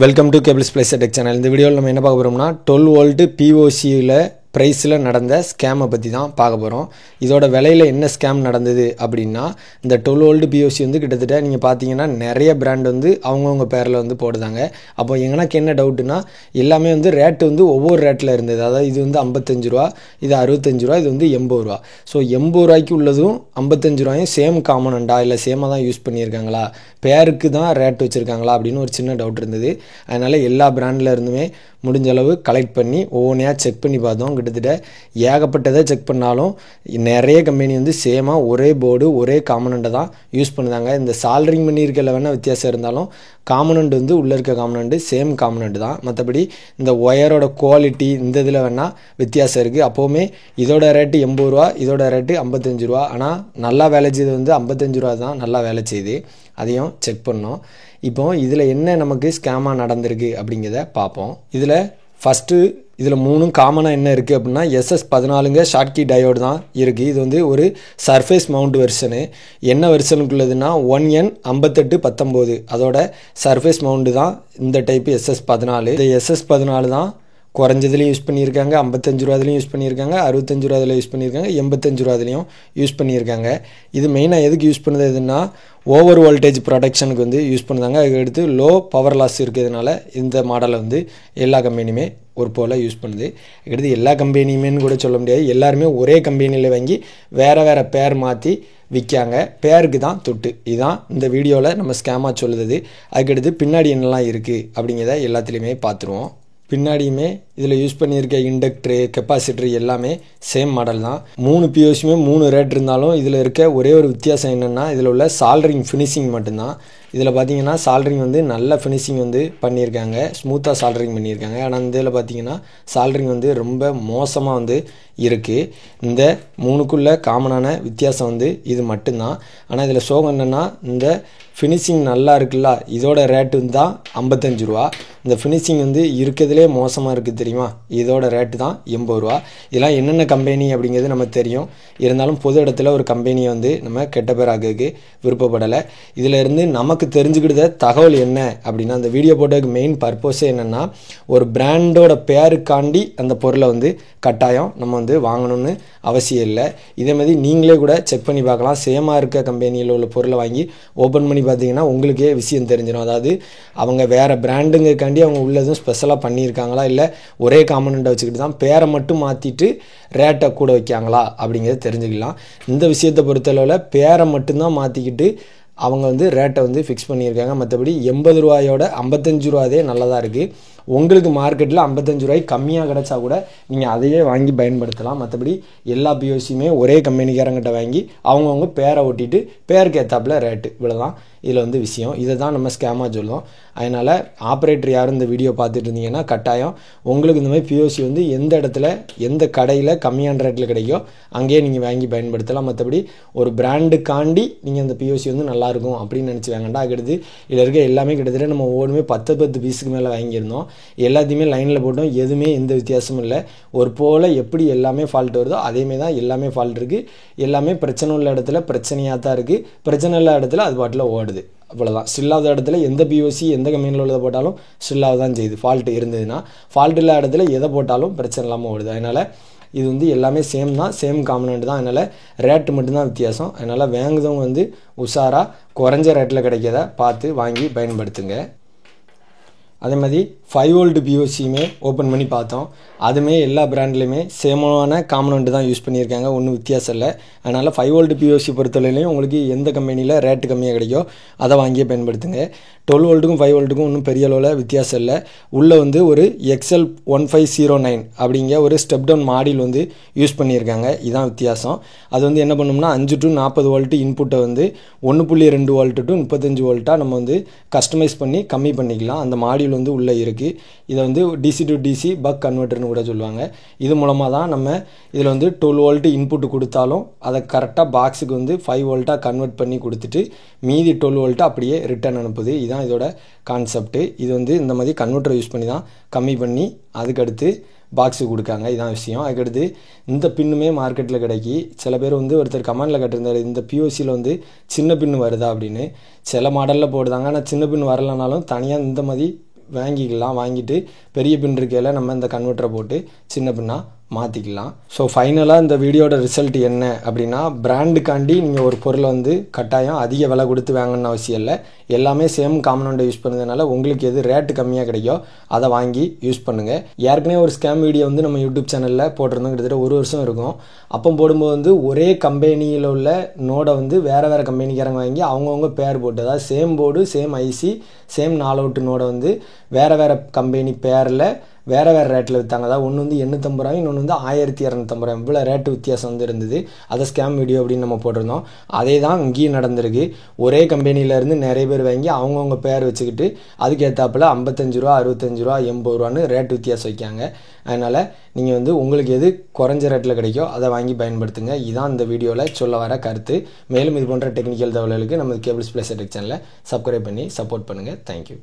Welcome to cables place tech channel. இந்த வீடியோவில் நம்ம என்ன பார்க்க போகிறோம்னா 12 வோல்ட் பிஓசியில் ப்ரைஸில் நடந்த ஸ்கேமை பற்றி தான் பார்க்க போகிறோம். இதோட விலையில் என்ன ஸ்கேம் நடந்தது அப்படின்னா, இந்த 12 வோல்ட் பிஓசி வந்து கிட்டத்தட்ட நீங்கள் பார்த்தீங்கன்னா நிறைய பிராண்ட் வந்து அவங்கவுங்க பேரில் வந்து போடுதாங்க. அப்போ எனக்கு என்ன டவுட்டுனா, எல்லாமே வந்து ரேட்டு வந்து ஒவ்வொரு ரேட்டில் இருந்தது. அதாவது இது வந்து 55 ரூபா, இது 65 ரூபா, இது வந்து 80 ரூபா. ஸோ 80 ரூபாய்க்கு உள்ளதும் 55 ரூபாயும் சேம் காமனண்டா இல்லை சேமாக தான் யூஸ் பண்ணியிருக்காங்களா, பேருக்கு தான் ரேட் வச்சுருக்காங்களா அப்படின்னு ஒரு சின்ன டவுட் இருந்தது. அதனால் எல்லா பிராண்டில் இருந்துமே முடிஞ்ச அளவு கலெக்ட் பண்ணி ஒவ்வொன்றையாக செக் பண்ணி பார்த்தோம். கிட்டத்தட்ட ஏகப்பட்டதை செக் பண்ணாலும் நிறைய கம்பெனி வந்து சேமாக ஒரே போர்டு ஒரே காமனண்ட்டை தான் யூஸ் பண்ணுதாங்க. இந்த சால்ட்ரிங் பண்ணியிருக்கல வேணால் வித்தியாசம் இருந்தாலும் காமனண்ட் வந்து உள்ளே இருக்க காமனண்ட்டு சேம் காமனண்ட் தான். மற்றபடி இந்த ஒயரோட குவாலிட்டி இந்த இதில் வேணால் வித்தியாசம் இருக்குது. அப்போவுமே இதோட ரேட்டு 80 ரூபா, இதோட ரேட்டு 55 ரூபா. ஆனால் நல்லா வேலை செய்யுது வந்து 55 ரூபா தான் நல்லா வேலை செய்யுது. அதையும் செக் பண்ணோம். இப்போ இதில் என்ன நமக்கு ஸ்கேமாக நடந்திருக்கு அப்படிங்கிறத பார்ப்போம். இதில் மூணும் காமனாக என்ன இருக்குது அப்படின்னா, SS14 ஷார்ட்கி டயோடு தான் இருக்குது. இது வந்து ஒரு சர்ஃபேஸ் மவுண்ட் வெர்ஷனு. என்ன வெர்ஷனுக்குள்ளதுன்னா 1N5819 அதோட சர்ஃபேஸ் மவுண்டு தான் இந்த டைப்பு SS14. இந்த SS14 தான் குறைஞ்சதுலையும் யூஸ் பண்ணியிருக்காங்க, 55 ரூபாதுலையும் யூஸ் பண்ணியிருக்காங்க, 65 ரூபாதில் யூஸ் பண்ணியிருக்காங்க, 85 ரூபாதுலையும் யூஸ் பண்ணியிருக்காங்க. இது மெயினாக எதுக்கு யூஸ் பண்ணுது எதுன்னா, ஓவர் வோல்டேஜ் ப்ரொடெக்ஷனுக்கு வந்து யூஸ் பண்ணுதாங்க. அதுக்கடுத்து லோ பவர் லாஸ் இருக்கிறதுனால இந்த மாடலை வந்து எல்லா கம்பெனியுமே ஒரு போல் யூஸ் பண்ணுது. அடுத்து எல்லா கம்பெனியுமேன்னு கூட சொல்ல முடியாது, எல்லாருமே ஒரே கம்பெனியில் வாங்கி வேறு வேறு பேர் மாற்றி விற்காங்க. பேருக்கு தான் தொட்டு. இதுதான் இந்த வீடியோவில் நம்ம ஸ்கேமாக சொல்லுது. அதுக்கடுத்து பின்னாடி என்னெல்லாம் இருக்குது அப்படிங்கிறத எல்லாத்துலேயுமே பார்த்துருவோம். பின்னாடியுமே இதில் யூஸ் பண்ணியிருக்க இண்டக்டரு கெப்பாசிட்டரு எல்லாமே சேம் மாடல் தான். 3 பிஓசியுமே 3 ரேட் இருந்தாலும் இதில் இருக்க ஒரே ஒரு வித்தியாசம் என்னென்னா, இதில் உள்ள சால்ட்ரிங் ஃபினிஷிங் மட்டும்தான். இதில் பார்த்தீங்கன்னா சால்ட்ரிங் வந்து நல்ல ஃபினிஷிங் வந்து பண்ணியிருக்காங்க, ஸ்மூத்தாக சால்ட்ரிங் பண்ணியிருக்காங்க. ஆனால் இந்த இதில் பார்த்தீங்கன்னா சால்ட்ரிங் வந்து ரொம்ப மோசமாக வந்து இருக்குது. இந்த 3க்குள்ள காமனான வித்தியாசம் வந்து இது மட்டும்தான். ஆனால் இதில் சோகம் என்னென்னா, இந்த ஃபினிஷிங் நல்லா இருக்குல்ல, இதோட ரேட்டு தான் 55 ரூபா. இந்த ஃபினிஷிங் வந்து இருக்கிறதுலே மோசமாக இருக்குது தெரியுமா, இதோட ரேட்டு தான் 80 ரூபா. இதெல்லாம் என்னென்ன கம்பெனி அப்படிங்கிறது நமக்கு தெரியும். இருந்தாலும் பொது இடத்துல ஒரு கம்பெனியை வந்து நம்ம கெட்ட பேர் ஆகிறதுக்கு விருப்பப்படலை. இதில் இருந்து நமக்கு தெரிஞ்சுக்கிட்ட தகவல் என்ன அப்படின்னா, அந்த வீடியோ போட்டதுக்கு மெயின் பர்பஸே என்னென்னா, ஒரு பிராண்டோட பேருக்காண்டி அந்த பொருளை வந்து கட்டாயம் நம்ம வந்து வாங்கணும்னு அவசியம் இல்லை. இதே மாதிரி நீங்களே கூட செக் பண்ணி பார்க்கலாம். சேமாக இருக்க கம்பெனியில் உள்ள பொருளை வாங்கி ஓப்பன் பண்ணி பார்த்தீங்கன்னா உங்களுக்கே விஷயம் தெரிஞ்சிடும். அதாவது அவங்க வேறு பிராண்டுங்கக்காண்டி அவங்க உள்ளதும் ஸ்பெஷலாக பண்ணியிருக்காங்களா, இல்லை ஒரே காம்பனண்ட்டை வச்சுக்கிட்டு தான் பேரை மட்டும் மாற்றிட்டு ரேட்டை கூட வைக்காங்களா அப்படிங்கிறத தெரிஞ்சுக்கலாம். இந்த விஷயத்தை பொறுத்தளவில் பேரை மட்டும்தான் மாற்றிக்கிட்டு அவங்க வந்து ரேட்டை வந்து ஃபிக்ஸ் பண்ணியிருக்காங்க. மற்றபடி 80 ரூபாயோட 55 ரூபாதே நல்லதாக இருக்குது. உங்களுக்கு மார்க்கெட்டில் 55 ரூபாய்க்கு கம்மியாக கிடச்சா கூட நீங்கள் அதையே வாங்கி பயன்படுத்தலாம். மற்றபடி எல்லா பிஓசியுமே ஒரே கம்பெனிக்காரங்கிட்ட வாங்கி அவங்கவுங்க பேரை ஒட்டிட்டு பேருக்கு ஏற்றாப்புல ரேட்டு இவ்வளோதான் இதில் வந்து விஷயம். இதை தான் நம்ம ஸ்கேமாக சொல்லுவோம். அதனால் ஆப்ரேட்டர் யாரும் இந்த வீடியோ பார்த்துட்டு இருந்தீங்கன்னா கட்டாயம் உங்களுக்கு இந்த மாதிரி பிஓசி வந்து எந்த இடத்துல எந்த கடையில் கம்மியான ரேட்டில் கிடைக்கோ அங்கேயே நீங்கள் வாங்கி பயன்படுத்தலாம். மற்றபடி ஒரு பிராண்டுக்காண்டி நீங்கள் இந்த பிஓசி வந்து நல்லாயிருக்கும் அப்படின்னு நினச்சி வாங்கண்டா. அதுக்கடுத்து இதில் இருக்க எல்லாமே கிட்டத்தட்ட நம்ம ஒவ்வொருமே 10 பீஸுக்கு மேலே வாங்கியிருந்தோம். எல்லாத்தையுமே லைனில் போட்டோம், எதுவுமே எந்த வித்தியாசமும் இல்லை. ஒரு போல் எப்படி எல்லாமே ஃபால்ட் வருதோ அதேமாரி தான் எல்லாமே ஃபால்ட் இருக்குது. எல்லாமே பிரச்சனை உள்ள இடத்துல பிரச்சனையாக தான் இருக்குது, பிரச்சனை இல்லாத இடத்துல அது பாட்டில் ஓடுது. அவ்வளோதான். ஸ்டில்லாத இடத்துல எந்த பிஓசி எந்த கம்பெனியில் உள்ளதை போட்டாலும் ஸ்டில்லாக தான் செய்யுது. ஃபால்ட்டு இருந்ததுன்னா ஃபால்ட் இல்லாத இடத்துல எதை போட்டாலும் பிரச்சனை இல்லாமல் ஓடுது. அதனால் இது வந்து எல்லாமே சேம் தான், சேம் காம்பனண்ட் தான். அதனால் ரேட்டு மட்டும்தான் வித்தியாசம். அதனால் வாங்குறவங்க வந்து உஷாராக குறைஞ்ச ரேட்டில் கிடைக்கிறத பார்த்து வாங்கி பயன்படுத்துங்க. அதே மாதிரி 5 வோல்ட் பிஓசியுமே ஓப்பன் பண்ணி பார்த்தோம். அதுவுமே எல்லா பிராண்ட்லேயுமே சேமான காம்பனண்ட் தான் யூஸ் பண்ணியிருக்காங்க, ஒன்றும் வித்தியாசம் இல்லை. அதனால் 5 வோல்ட் பிஓசி பொறுத்தவரையிலையும் உங்களுக்கு எந்த கம்பெனியில் ரேட்டு கம்மியாக கிடைக்கோ அதை வாங்கியே பயன்படுத்துங்க. 12 வோல்ட்டுக்கும் 5 வோல்ட்டுக்கும் ஒன்றும் பெரிய அளவில் வித்தியாசம் இல்லை. உள்ளே வந்து ஒரு XL1509 அப்படிங்கிற ஒரு ஸ்டெப் டவுன் மாடியில் வந்து யூஸ் பண்ணியிருக்காங்க. இதுதான் வித்தியாசம். அது வந்து என்ன பண்ணோம்னா 5 to 40 வோல்ட்டு இன்புட்டை வந்து 1.2 வோல்ட்டு to 35 வோல்ட்டாக நம்ம வந்து கஸ்டமைஸ் பண்ணி கம்மி பண்ணிக்கலாம். அந்த மாடியில் வந்து உள்ளே இருக்குது. இதை வந்து DC to DC பக் கன்வெர்ட்டர்னு கூட சொல்லுவாங்க. இது மூலமாக தான் நம்ம இதில் வந்து 12 வோல்ட்டு இன்புட்டு கொடுத்தாலும் அதை கரெக்டாக பாக்ஸுக்கு வந்து 5 வோல்ட்டாக கன்வெர்ட் பண்ணி கொடுத்துட்டு மீதி 12 வோல்ட்டு அப்படியே ரிட்டர்ன் அனுப்புது. இதுதான் இதோட கான்செப்ட்டு. இது வந்து இந்த மாதிரி கன்வெர்ட்டரை யூஸ் பண்ணி தான் கம்மி பண்ணி அதுக்கடுத்து பாக்ஸுக்கு கொடுக்காங்க. இதான் விஷயம். அதுக்கடுத்து இந்த பின்னுமே மார்க்கெட்டில் கிடைக்கி. சில பேர் வந்து ஒருத்தர் கமெண்டில் கேட்டிருந்தார், இந்த பிஓசியில் வந்து சின்ன பின்னு வருதா அப்படின்னு. சில மாடலில் போடுதாங்க, ஆனால் சின்ன பின் வரலனாலும் தனியாக இந்த மாதிரி வாங்கிக்கலாம். வாங்கிட்டு பெரிய பின் இருக்கையில் நம்ம இந்த கன்வெர்ட்டரை போட்டு சின்ன பின்னாக மாற்றிக்கலாம். ஸோ ஃபைனலாக இந்த வீடியோட ரிசல்ட் என்ன அப்படின்னா, பிராண்டுக்காண்டி நீங்கள் ஒரு பொருளை வந்து கட்டாயம் அதிக விலை கொடுத்து வாங்கணும்னு அவசியம் இல்லை. எல்லாமே சேம் காம்பனண்ட்டை யூஸ் பண்ணுறதுனால உங்களுக்கு எது ரேட்டு கம்மியாக கிடைக்கோ அதை வாங்கி யூஸ் பண்ணுங்கள். ஏற்கனவே ஒரு ஸ்கேம் வீடியோ வந்து நம்ம யூடியூப் சேனலில் போட்டிருந்தோம், கிட்டத்தட்ட 1 வருஷம் இருக்கும். அப்போ போடும்போது வந்து ஒரே கம்பெனியில் உள்ள நோடை வந்து வேறு கம்பெனிக்காரங்க வாங்கி அவங்கவுங்க பேர் போட்டு, அதாவது same board same IC same 4 out நோடை வந்து வேறு கம்பெனி பேரில் வேறு ரேட்டில் விற்றாங்க. அதாவது ஒன்று வந்து 850 ரூபாயும் இன்னொன்று வந்து 1250 ரூபாயும், இவ்வளோ ரேட்டு வித்தியாசம் வந்து இருந்தது. அதை ஸ்கேம் வீடியோ அப்படின்னு நம்ம போட்டிருந்தோம். அதே தான் இங்கேயும் நடந்திருக்கு. ஒரே கம்பெனியிலேருந்து நிறைய பேர் வாங்கி அவங்கவுங்க பேர் வச்சுக்கிட்டு அதுக்கேற்றாப்பில் 55 ரூபா 65 ரூபா 80 ரூபான்னு ரேட் வித்தியாசம் வைக்காங்க. அதனால் நீங்கள் வந்து உங்களுக்கு எது குறைஞ்ச ரேட்டில் கிடைக்கோ அதை வாங்கி பயன்படுத்துங்க. இதுதான் இந்த வீடியோவில் சொல்ல வர கருத்து. மேலும் இது போன்ற டெக்னிக்கல் தகவல்களுக்கு நம்ம கேபிள்ஸ் ப்ளஸ் டெக் சேனலை சப்ஸ்கிரைப் பண்ணி சப்போர்ட் பண்ணுங்கள். தேங்க்யூ.